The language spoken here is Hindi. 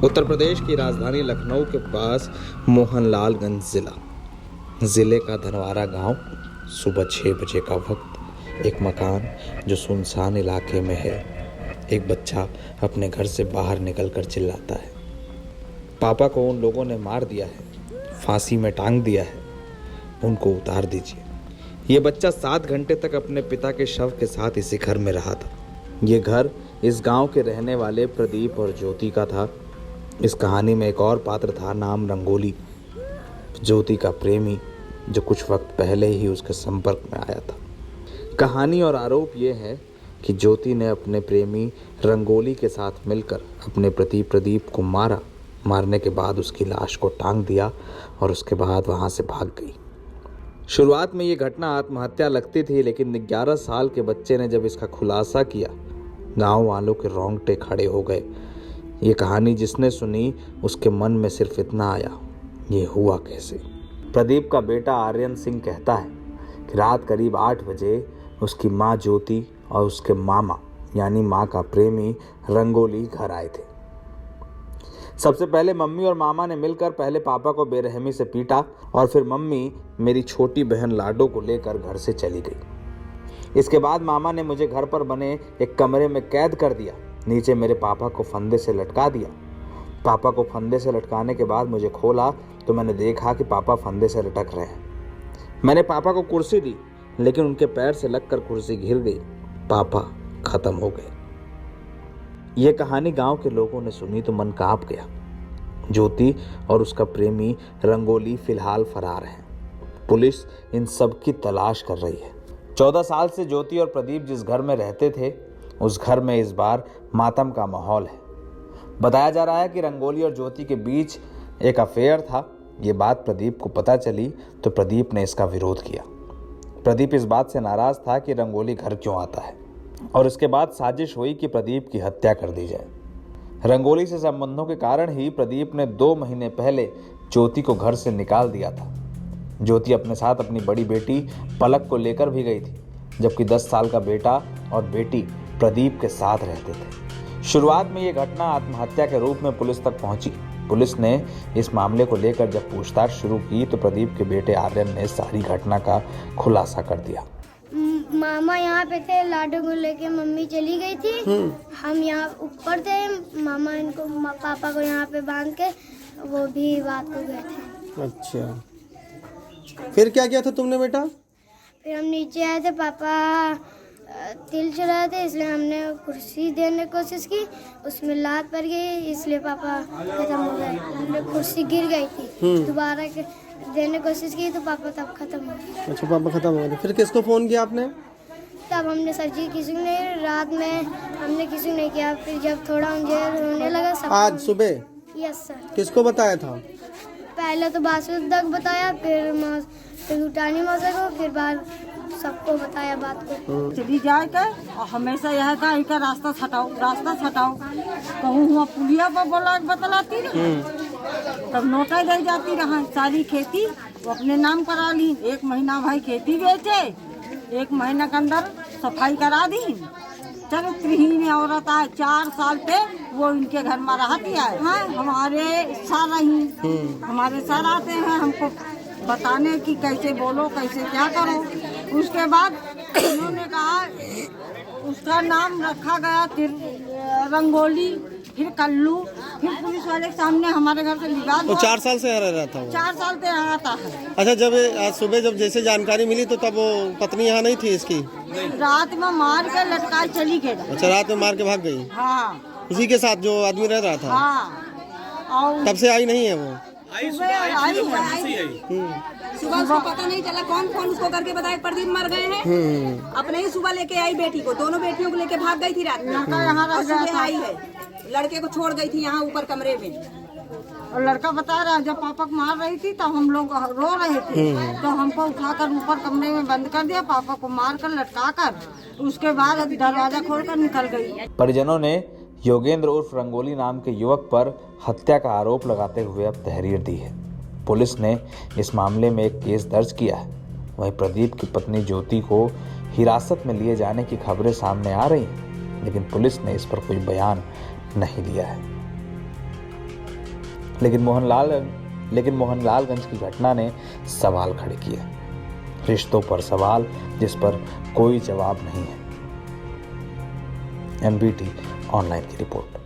उत्तर प्रदेश की राजधानी लखनऊ के पास मोहनलालगंज जिले का धनवारा गांव। सुबह 6 बजे का वक्त। एक मकान जो सुनसान इलाके में है। एक बच्चा अपने घर से बाहर निकलकर चिल्लाता है, पापा को उन लोगों ने मार दिया है, फांसी में टांग दिया है, उनको उतार दीजिए। ये बच्चा 7 घंटे तक अपने पिता के शव के साथ इसी घर में रहा था। ये घर इस गांव के रहने वाले प्रदीप और ज्योति का था। इस कहानी में एक और पात्र था, नाम रंगोली, ज्योति का प्रेमी, जो कुछ वक्त पहले ही उसके संपर्क में आया था। कहानी और आरोप ये है कि ज्योति ने अपने प्रेमी रंगोली के साथ मिलकर अपने पति प्रदीप को मारने के बाद उसकी लाश को टांग दिया और उसके बाद वहां से भाग गई। शुरुआत में ये घटना आत्महत्या लगती थी, लेकिन 11 साल के बच्चे ने जब इसका खुलासा किया, गांव वालों के रोंगटे खड़े हो गए। ये कहानी जिसने सुनी उसके मन में सिर्फ इतना आया, ये हुआ कैसे। प्रदीप का बेटा आर्यन सिंह कहता है कि रात करीब 8 बजे उसकी माँ ज्योति और उसके मामा यानी माँ का प्रेमी रंगोली घर आए थे। सबसे पहले मम्मी और मामा ने मिलकर पहले पापा को बेरहमी से पीटा और फिर मम्मी मेरी छोटी बहन लाडो को लेकर घर से चली गई। इसके बाद मामा ने मुझे घर पर बने एक कमरे में कैद कर दिया। नीचे मेरे पापा को फंदे से लटका दिया। पापा को फंदे से लटकाने के बाद मुझे खोला तो मैंने देखा कि पापा फंदे से लटक रहे हैं। मैंने पापा को कुर्सी दी, लेकिन उनके पैर से लगकर कुर्सी गिर गई। पापा खत्म हो गए। यह कहानी गांव के लोगों ने सुनी तो मन कांप गया। ज्योति और उसका प्रेमी रंगोली फिलहाल फरार हैं। पुलिस इन सब की तलाश कर रही है। 14 साल से ज्योति और प्रदीप जिस घर में रहते थे, उस घर में इस बार मातम का माहौल है। बताया जा रहा है कि रंगोली और ज्योति के बीच एक अफेयर था। ये बात प्रदीप को पता चली तो प्रदीप ने इसका विरोध किया। प्रदीप इस बात से नाराज था कि रंगोली घर क्यों आता है, और इसके बाद साजिश हुई कि प्रदीप की हत्या कर दी जाए। रंगोली से संबंधों के कारण ही प्रदीप ने 2 महीने पहले ज्योति को घर से निकाल दिया था। ज्योति अपने साथ अपनी बड़ी बेटी पलक को लेकर भी गई थी, जबकि 10 साल का बेटा और बेटी प्रदीप के साथ रहते थे। शुरुआत में ये घटना आत्महत्या के रूप में पुलिस तक पहुंची। पुलिस ने इस मामले को लेकर जब पूछताछ शुरू की तो प्रदीप के बेटे आर्यन ने सारी घटना का खुलासा कर दिया। मामा यहाँ पे थे, लाडो को लेके मम्मी चली गई थी। हम यहाँ ऊपर थे, मामा इनको पापा को यहाँ पे बांध के वो भी बात को गए थे। अच्छा, फिर क्या किया था तुमने बेटा? फिर हम नीचे आए थे, पापा तिल चढ़ाए थे, इसलिए हमने कुर्सी देने की कोशिश की, उसमें लात पड़ गई, इसलिए पापा खत्म हो गए। कुर्सी गिर गई थी, दोबारा देने की कोशिश की तो पापा तब खत्म हो गए। अच्छा, पापा खत्म हो गए। फिर किसको फोन किया आपने? तब हमने सर जी किसी ने, रात में हमने किसी ने किया। फिर जब थोड़ा अंधेर होने लगा सब आज सुबह? Yes sir. किसको बताया था? पहले तो बासुद तक बताया, फिर उठानी मौसा को, फिर बाद सबको बताया बात को। चली जाए के और हमेशा यह का इनका रास्ता छटाओ कहूँ हुआ पुलिया पर बोला बतलाती तब नोटा दे जाती रहा। सारी खेती वो अपने नाम करा ली। 1 महीना भाई खेती बेचे, 1 महीना के अंदर सफाई करा दी। चरित्रहीन औरत है, 4 साल पे वो इनके घर में रहती है। हमारे सर आते हैं हमको बताने की कैसे बोलो, कैसे क्या करो। उसके बाद उन्होंने कहा, उसका नाम रखा गया रंगोली, फिर कल्लू, फिर पुलिस वाले के सामने हमारे घर से विवाद। वो 4 साल से रह रहा था? 4 साल से रहता है। अच्छा, जब आज सुबह जब जैसे जानकारी मिली तो तब वो पत्नी यहाँ नहीं थी इसकी? रात में मार के लटका चली गई। अच्छा, रात में मार के भाग गई? हाँ, उसी के साथ जो आदमी रह रहा था? हाँ। और तब से आई नहीं है वो? सुबह उसको पता नहीं चला कौन उसको करके बताया प्रदीप मर गए हैं। अपने ही सुबह लेके आई बेटी को, दोनों बेटियों को लेके भाग गई थी रात में। यहाँ सुबह आई है, लड़के को छोड़ गई थी यहाँ ऊपर कमरे में। और लड़का बता रहा है जब पापा को मार रही थी तो हम लोग रो रहे थे, तो हमको उठाकर ऊपर कमरे में बंद कर दिया, पापा को मार कर लटका कर, उसके बाद दरवाजा खोलकर निकल गई। परिजनों ने योगेंद्र उर्फ रंगोली नाम के युवक पर हत्या का आरोप लगाते हुए अब तहरीर दी है। पुलिस ने इस मामले में एक केस दर्ज किया है। वहीं प्रदीप की पत्नी ज्योति को हिरासत में लिए जाने की खबरें सामने आ रही हैं, लेकिन पुलिस ने इस पर कोई बयान नहीं दिया है। लेकिन मोहनलालगंज की घटना ने सवाल खड़े किए, रिश्तों पर सवाल जिस पर कोई जवाब नहीं है। NBT ऑनलाइन की रिपोर्ट।